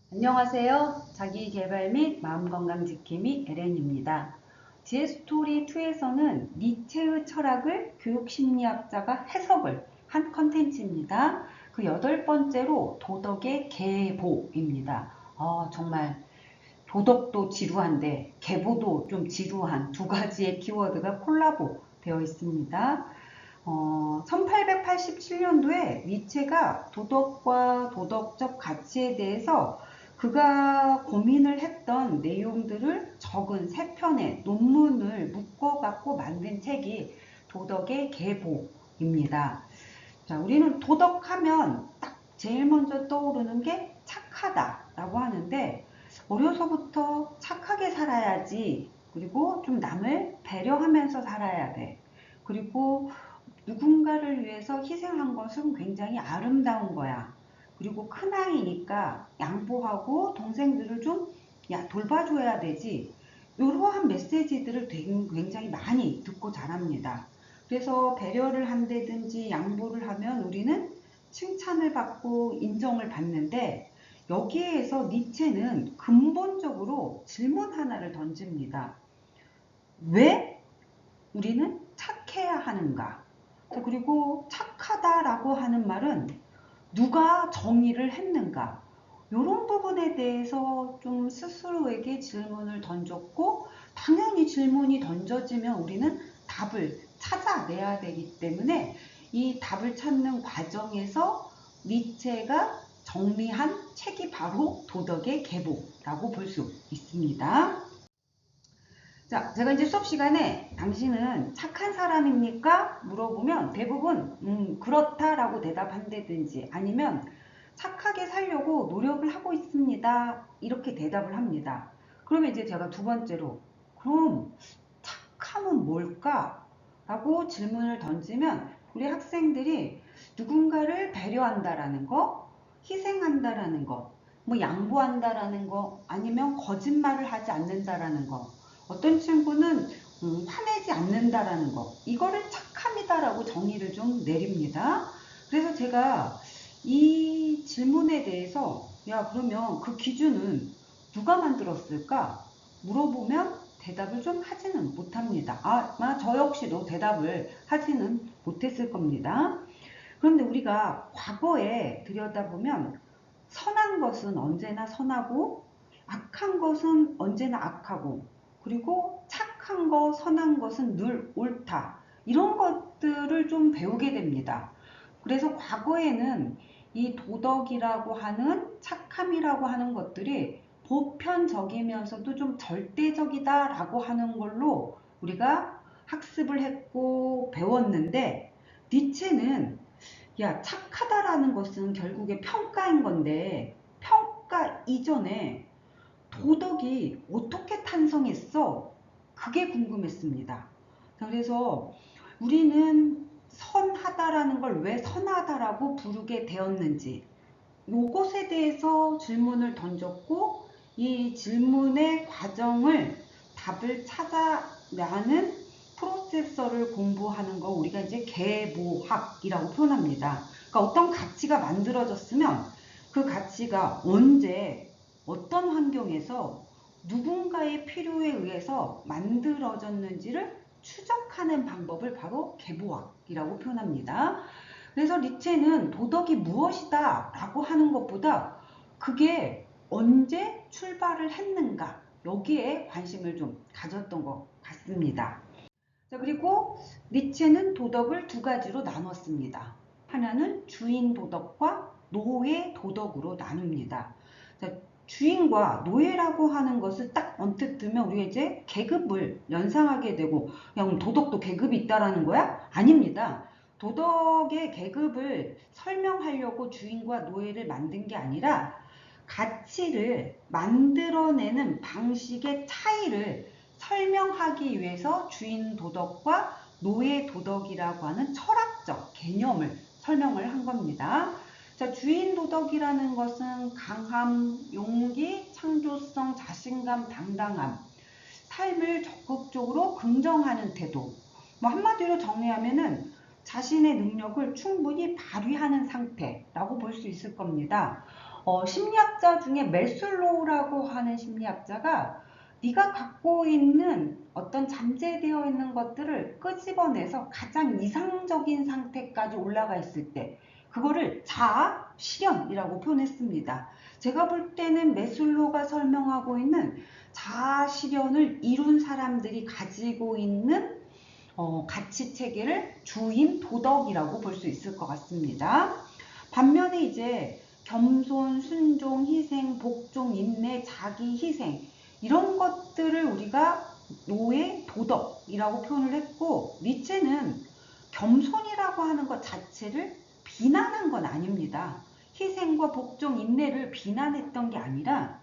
안녕하세요. 자기계발 및 마음건강 지킴이 에렌입니다. 지혜스토리2에서는 니체의 철학을 교육심리학자가 해석을 한 컨텐츠입니다. 그 8번째로 도덕의 계보입니다. 정말 도덕도 지루한데 계보도 좀 지루한 두 가지의 키워드가 콜라보 되어 있습니다. 1887년도에 니체가 도덕과 도덕적 가치에 대해서 그가 고민을 했던 내용들을 적은 3편의 논문을 묶어갖고 만든 책이 도덕의 계보입니다. 자, 우리는 도덕하면 딱 제일 먼저 떠오르는 게 착하다라고 하는데, 어려서부터 착하게 살아야지, 그리고 좀 남을 배려하면서 살아야 돼. 그리고 누군가를 위해서 희생한 것은 굉장히 아름다운 거야. 그리고 큰아이니까 양보하고 동생들을 좀 돌봐줘야 되지. 이러한 메시지들을 굉장히 많이 듣고 자랍니다. 그래서 배려를 한다든지 양보를 하면 우리는 칭찬을 받고 인정을 받는데, 여기에서 니체는 근본적으로 질문 하나를 던집니다. 왜 우리는 착해야 하는가? 그리고 착하다라고 하는 말은 누가 정의를 했는가? 이런 부분에 대해서 좀 스스로에게 질문을 던졌고, 당연히 질문이 던져지면 우리는 답을 찾아내야 되기 때문에 이 답을 찾는 과정에서 니체가 정리한 책이 바로 도덕의 계보라고 볼 수 있습니다. 자, 제가 이제 수업 시간에 당신은 착한 사람입니까? 물어보면 대부분 그렇다라고 대답한다든지 아니면 착하게 살려고 노력을 하고 있습니다. 이렇게 대답을 합니다. 그러면 이제 제가 두 번째로 그럼 착함은 뭘까? 라고 질문을 던지면 우리 학생들이 누군가를 배려한다라는 거, 희생한다라는 거, 뭐 양보한다라는 거, 아니면 거짓말을 하지 않는다라는 거, 어떤 친구는 화내지 않는다라는 거, 이거를 착함이다라고 정의를 좀 내립니다. 그래서 제가 이 질문에 대해서 그러면 그 기준은 누가 만들었을까? 물어보면 대답을 좀 하지는 못합니다. 아마 저 역시도 대답을 하지는 못했을 겁니다. 그런데 우리가 과거에 들여다보면 선한 것은 언제나 선하고 악한 것은 언제나 악하고, 그리고 착한 것, 선한 것은 늘 옳다. 이런 것들을 좀 배우게 됩니다. 그래서 과거에는 이 도덕이라고 하는 착함이라고 하는 것들이 보편적이면서도 좀 절대적이다라고 하는 걸로 우리가 학습을 했고 배웠는데, 니체는 착하다라는 것은 결국에 평가인 건데 평가 이전에 도덕이 어떻게 탄생했어? 그게 궁금했습니다. 그래서 우리는 선하다라는 걸 왜 선하다라고 부르게 되었는지, 요것에 대해서 질문을 던졌고, 이 질문의 과정을 답을 찾아내는 프로세서를 공부하는 거 우리가 이제 계보학이라고 표현합니다. 그러니까 어떤 가치가 만들어졌으면 그 가치가 언제 어떤 환경에서 누군가의 필요에 의해서 만들어졌는지를 추적하는 방법을 바로 계보학이라고 표현합니다. 그래서 니체는 도덕이 무엇이다 라고 하는 것보다 그게 언제 출발을 했는가, 여기에 관심을 좀 가졌던 것 같습니다. 자, 그리고 니체는 도덕을 두 가지로 나눴습니다. 하나는 주인 도덕과 노예 도덕으로 나눕니다. 자, 주인과 노예라고 하는 것을 딱 언뜻 들면 우리가 이제 계급을 연상하게 되고, 그냥 도덕도 계급이 있다라는 거야? 아닙니다. 도덕의 계급을 설명하려고 주인과 노예를 만든 게 아니라 가치를 만들어내는 방식의 차이를 설명하기 위해서 주인 도덕과 노예 도덕이라고 하는 철학적 개념을 설명을 한 겁니다. 자, 주인 도덕이라는 것은 강함, 용기, 창조성, 자신감, 당당함, 삶을 적극적으로 긍정하는 태도. 뭐 한마디로 정리하면은 자신의 능력을 충분히 발휘하는 상태라고 볼 수 있을 겁니다. 심리학자 중에 메슬로우라고 하는 심리학자가 네가 갖고 있는 어떤 잠재되어 있는 것들을 끄집어내서 가장 이상적인 상태까지 올라가 있을 때 그거를 자아 실현이라고 표현했습니다. 제가 볼 때는 메슬로우가 설명하고 있는 자아 실현을 이룬 사람들이 가지고 있는 가치 체계를 주인 도덕이라고 볼 수 있을 것 같습니다. 반면에 이제 겸손, 순종, 희생, 복종, 인내, 자기 희생 이런 것들을 우리가 노예 도덕이라고 표현을 했고, 니체는 겸손이라고 하는 것 자체를 비난한 건 아닙니다. 희생과 복종, 인내를 비난했던 게 아니라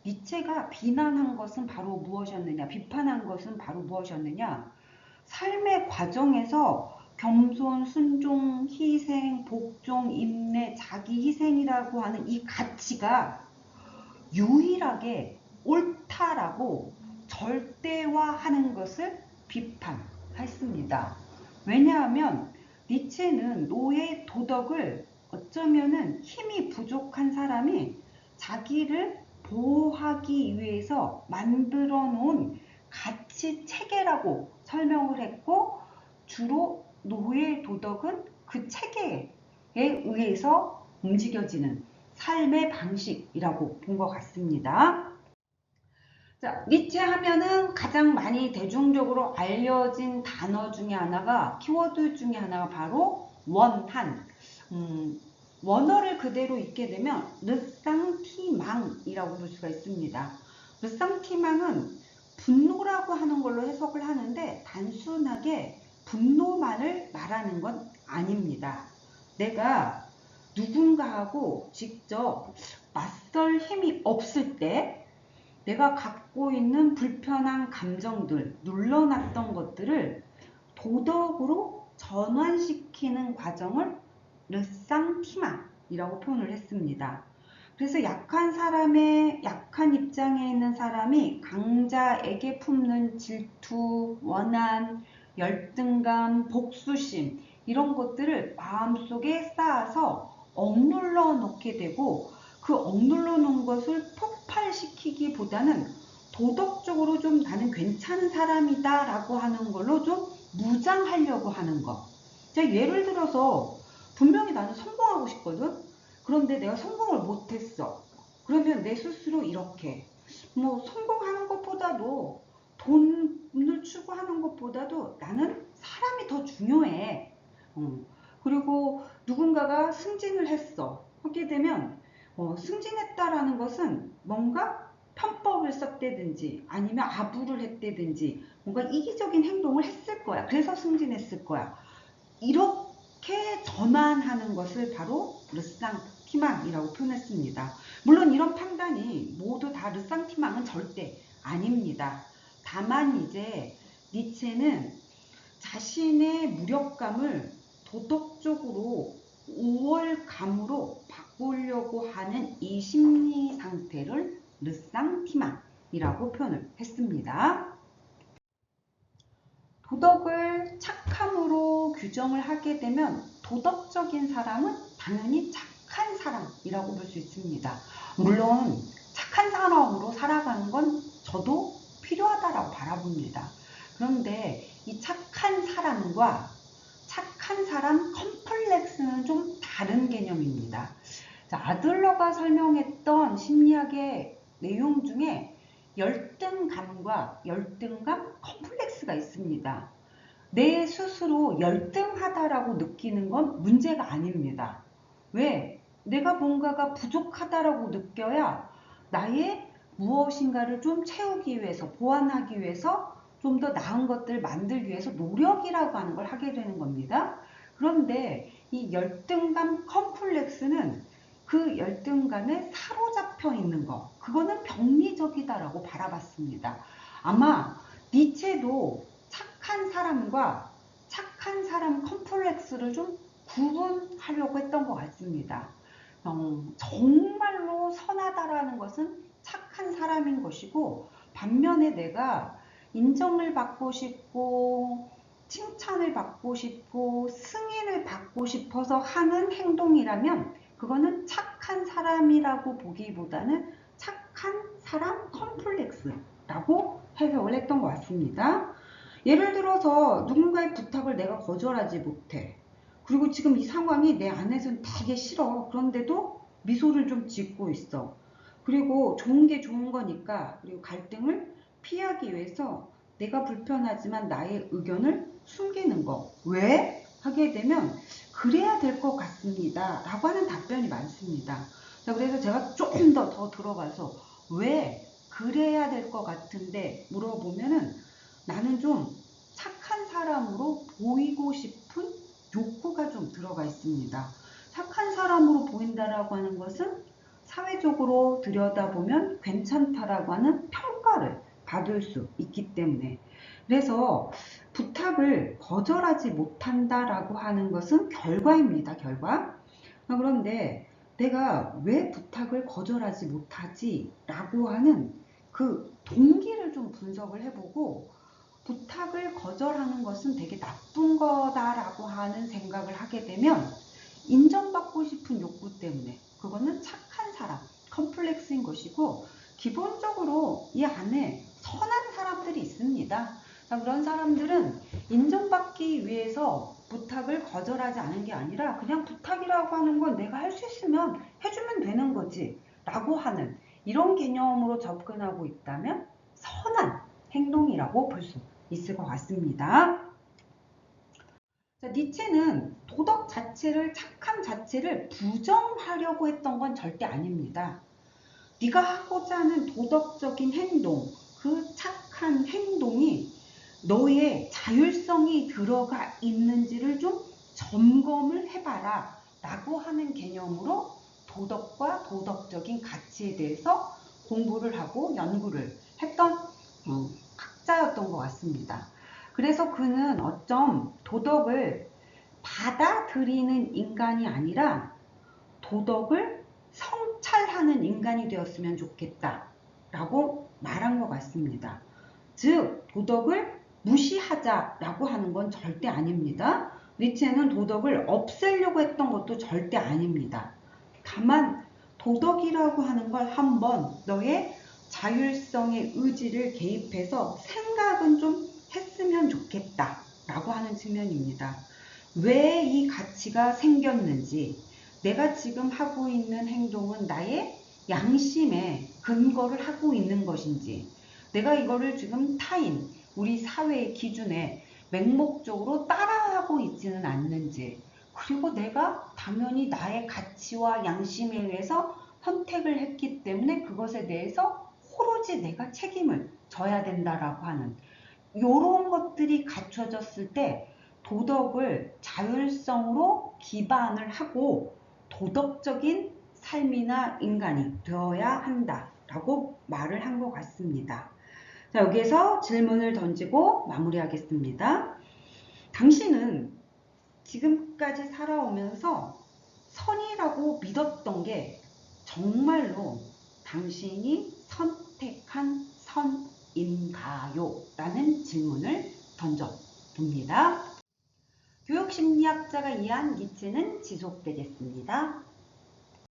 니체가 비난한 것은 바로 무엇이었느냐, 비판한 것은 바로 무엇이었느냐, 삶의 과정에서 겸손, 순종, 희생, 복종, 인내, 자기 희생이라고 하는 이 가치가 유일하게 옳다라고 절대화하는 것을 비판했습니다. 왜냐하면 니체는 노예 도덕을 어쩌면은 힘이 부족한 사람이 자기를 보호하기 위해서 만들어 놓은 가치 체계라고 설명을 했고, 주로 노예 도덕은 그 체계에 의해서 움직여지는 삶의 방식이라고 본 것 같습니다. 자, 니체 하면은 가장 많이 대중적으로 알려진 단어 중에 하나가, 키워드 중에 하나가 바로 원한. 원어를 그대로 읽게 되면 르상티망이라고 볼 수가 있습니다. 르상티망은 분노라고 하는 걸로 해석을 하는데 단순하게 분노만을 말하는 건 아닙니다. 내가 누군가하고 직접 맞설 힘이 없을 때 내가 갖고 있는 불편한 감정들, 눌러놨던 것들을 도덕으로 전환시키는 과정을 르상티망이라고 표현을 했습니다. 그래서 약한 입장에 있는 사람이 강자에게 품는 질투, 원한, 열등감, 복수심 이런 것들을 마음속에 쌓아서 억눌러 놓게 되고, 그 억눌러 놓은 것을 폭발시키기보다는 도덕적으로 좀 나는 괜찮은 사람이다 라고 하는 걸로 좀 무장하려고 하는 것. 자, 예를 들어서 분명히 나는 성공하고 싶거든. 그런데 내가 성공을 못했어. 그러면 내 스스로 이렇게 성공하는 것보다도, 돈을 추구하는 것보다도 나는 사람이 더 중요해. 그리고 누군가가 승진을 하게 되면 승진했다라는 것은 뭔가 편법을 썼다든지 아니면 아부를 했다든지 뭔가 이기적인 행동을 했을 거야. 그래서 승진했을 거야. 이렇게 전환하는 것을 바로 르상티망이라고 표현했습니다. 물론 이런 판단이 모두 다 르상티망은 절대 아닙니다. 다만 이제 니체는 자신의 무력감을 도덕적으로 우월감으로 바꾸려고 하는 이 심리 상태를 르상티망이라고 표현을 했습니다. 도덕을 착함으로 규정을 하게 되면 도덕적인 사람은 당연히 착한 사람이라고 볼 수 있습니다. 물론 착한 사람으로 살아가는 건 저도 필요하다라고 바라봅니다. 그런데 이 착한 사람과 착한 사람 컴플렉스는 좀 다른 개념입니다. 자, 아들러가 설명했던 심리학의 내용 중에 열등감과 열등감 컴플렉스가 있습니다. 내 스스로 열등하다라고 느끼는 건 문제가 아닙니다. 왜? 내가 뭔가가 부족하다라고 느껴야 나의 무엇인가를 좀 채우기 위해서, 보완하기 위해서 좀 더 나은 것들을 만들기 위해서 노력이라고 하는 걸 하게 되는 겁니다. 그런데 이 열등감 컴플렉스는 그 열등감에 사로잡혀 있는 거, 그거는 병리적이다라고 바라봤습니다. 아마 니체도 착한 사람과 착한 사람 컴플렉스를 좀 구분하려고 했던 것 같습니다. 정말로 선하다라는 것은 착한 사람인 것이고, 반면에 내가 인정을 받고 싶고 칭찬을 받고 싶고 승인을 받고 싶어서 하는 행동이라면 그거는 착한 착한 사람이라고 보기보다는 착한 사람 컴플렉스라고 해석을 했던 것 같습니다. 예를 들어서 누군가의 부탁을 내가 거절하지 못해. 그리고 지금 이 상황이 내 안에서는 되게 싫어. 그런데도 미소를 좀 짓고 있어. 그리고 좋은 게 좋은 거니까, 그리고 갈등을 피하기 위해서 내가 불편하지만 나의 의견을 숨기는 거. 왜? 하게 되면 그래야 될 것 같습니다. 라고 하는 답변이 많습니다. 자, 그래서 제가 조금 더 들어가서 왜 그래야 될 것 같은데 물어보면은 나는 좀 착한 사람으로 보이고 싶은 욕구가 좀 들어가 있습니다. 착한 사람으로 보인다라고 하는 것은 사회적으로 들여다보면 괜찮다라고 하는 평가를 받을 수 있기 때문에, 그래서 부탁을 거절하지 못한다라고 하는 것은 결과입니다. 결과. 그런데 내가 왜 부탁을 거절하지 못하지? 라고 하는 그 동기를 좀 분석을 해보고, 부탁을 거절하는 것은 되게 나쁜 거다라고 하는 생각을 하게 되면 인정받고 싶은 욕구 때문에, 그거는 착한 사람, 컴플렉스인 것이고, 기본적으로 이 안에 선한 사람들이 있습니다. 자, 그런 사람들은 인정받기 위해서 부탁을 거절하지 않은 게 아니라 그냥 부탁이라고 하는 건 내가 할 수 있으면 해주면 되는 거지 라고 하는 이런 개념으로 접근하고 있다면 선한 행동이라고 볼 수 있을 것 같습니다. 자, 니체는 도덕 자체를, 착함 자체를 부정하려고 했던 건 절대 아닙니다. 네가 하고자 하는 도덕적인 행동, 그 착한 행동이 너의 자율성이 들어가 있는지를 좀 점검을 해봐라 라고 하는 개념으로 도덕과 도덕적인 가치에 대해서 공부를 하고 연구를 했던 학자였던 것 같습니다. 그래서 그는 어쩜 도덕을 받아들이는 인간이 아니라 도덕을 성찰하는 인간이 되었으면 좋겠다 라고 말한 것 같습니다. 즉 도덕을 무시하자라고 하는 건 절대 아닙니다. 니체는 도덕을 없애려고 했던 것도 절대 아닙니다. 다만 도덕이라고 하는 걸 한번 너의 자율성의 의지를 개입해서 생각은 좀 했으면 좋겠다 라고 하는 측면입니다. 왜 이 가치가 생겼는지, 내가 지금 하고 있는 행동은 나의 양심에 근거를 하고 있는 것인지, 내가 이거를 지금 타인, 우리 사회의 기준에 맹목적으로 따라하고 있지는 않는지, 그리고 내가 당연히 나의 가치와 양심에 의해서 선택을 했기 때문에 그것에 대해서 오로지 내가 책임을 져야 된다라고 하는 이런 것들이 갖춰졌을 때 도덕을 자율성으로 기반을 하고 도덕적인 삶이나 인간이 되어야 한다라고 말을 한 것 같습니다. 자, 여기에서 질문을 던지고 마무리하겠습니다. 당신은 지금까지 살아오면서 선이라고 믿었던 게 정말로 당신이 선택한 선인가요? 라는 질문을 던져봅니다. 교육심리학자가 이해한 니체는 지속되겠습니다.